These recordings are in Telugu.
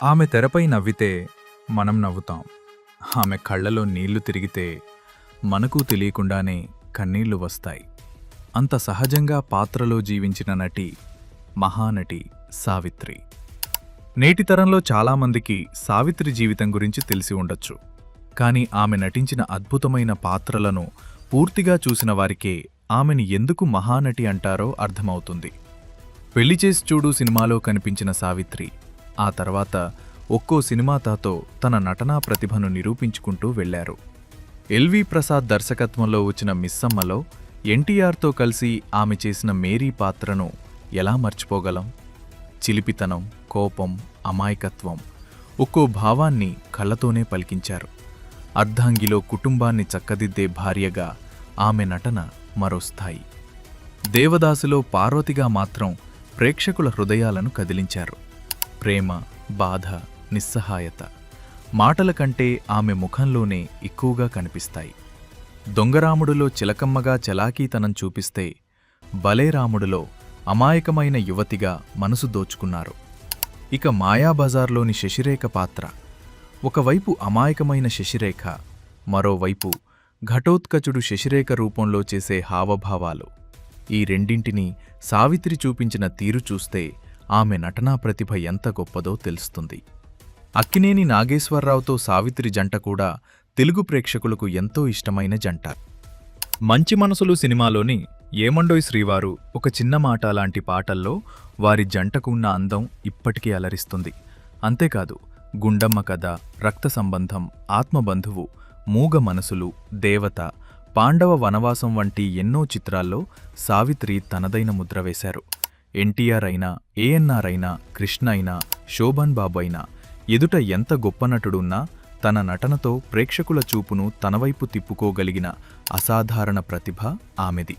ఆమె తెరపై నవ్వితే మనం నవ్వుతాం. ఆమె కళ్ళలో నీళ్లు తిరిగితే మనకు తెలియకుండానే కన్నీళ్లు వస్తాయి. అంత సహజంగా పాత్రలో జీవించిన నటి, మహానటి సావిత్రి. నేటి తరంలో చాలామందికి సావిత్రి జీవితం గురించి తెలిసి ఉండొచ్చు. కానీ ఆమె నటించిన అద్భుతమైన పాత్రలను పూర్తిగా చూసిన వారికే ఆమెను ఎందుకు మహానటి అంటారో అర్థమవుతుంది. పెళ్లి చేసి చూడు సినిమాలో కనిపించిన సావిత్రి ఆ తర్వాత ఒక్కో సినిమాతో తన నటనా ప్రతిభను నిరూపించుకుంటూ వెళ్లారు. ఎల్వి ప్రసాద్ దర్శకత్వంలో వచ్చిన మిస్సమ్మలో ఎన్టీఆర్తో కలిసి ఆమె చేసిన మేరీ పాత్రను ఎలా మర్చిపోగలం? చిలిపితనం, కోపం, అమాయకత్వం, ఒక్కో భావాన్ని కళ్ళతోనే పలికించారు. అర్ధాంగిలో కుటుంబాన్ని చక్కదిద్దే భార్యగా ఆమె నటన మరో స్థాయి. దేవదాసులో పార్వతిగా మాత్రం ప్రేక్షకుల హృదయాలను కదిలించారు. ప్రేమ, బాధ, నిస్సహాయత మాటల కంటే ఆమె ముఖంలోనే ఎక్కువగా కనిపిస్తాయి. దొంగరాముడులో చిలకమ్మగా చలాకీతనం చూపిస్తే బలేరాముడులో అమాయకమైన యువతిగా మనసు దోచుకున్నారు. ఇక మాయాబజార్లోని శశిరేఖ పాత్ర, ఒకవైపు అమాయకమైన శశిరేఖ, మరోవైపు ఘటోత్కచుడు శశిరేఖ రూపంలో చేసే హావభావాలు, ఈ రెండింటినీ సావిత్రి చూపించిన తీరు చూస్తే ఆమె నటనా ప్రతిభ ఎంత గొప్పదో తెలుస్తుంది. అక్కినేని నాగేశ్వరరావుతో సావిత్రి జంట కూడా తెలుగు ప్రేక్షకులకు ఎంతో ఇష్టమైన జంట. మంచి మనసులు సినిమాలోని ఏమండోయ్ శ్రీవారు, ఒక చిన్న మాట లాంటి పాటల్లో వారి జంటకు ఉన్న అందం ఇప్పటికీ అలరిస్తుంది. అంతేకాదు గుండమ్మ కథ, రక్త సంబంధం, ఆత్మబంధువు, మూగ మనసులు, దేవత, పాండవ వనవాసం వంటి ఎన్నో చిత్రాల్లో సావిత్రి తనదైన ముద్ర వేశారు. ఎన్టీఆర్ అయినా, ఏఎన్ఆర్ అయినా, కృష్ణ అయినా, శోభన్ బాబు అయినా ఎదుట ఎంత గొప్ప నటుడున్నా తన నటనతో ప్రేక్షకుల చూపును తనవైపు తిప్పుకోగలిగిన అసాధారణ ప్రతిభ ఆమెది.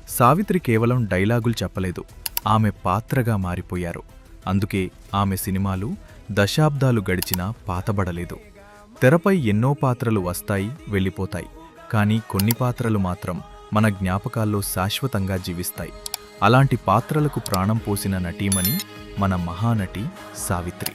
సావిత్రి కేవలం డైలాగులు చెప్పలేదు, ఆమె పాత్రగా మారిపోయారు. అందుకే ఆమె సినిమాలు దశాబ్దాలు గడిచినా పాతబడలేదు. తెరపై ఎన్నో పాత్రలు వస్తాయి, వెళ్ళిపోతాయి. కానీ కొన్ని పాత్రలు మాత్రం మన జ్ఞాపకాల్లో శాశ్వతంగా జీవిస్తాయి. అలాంటి పాత్రలకు ప్రాణం పోసిన నటీమణి మన మహానటి సావిత్రి.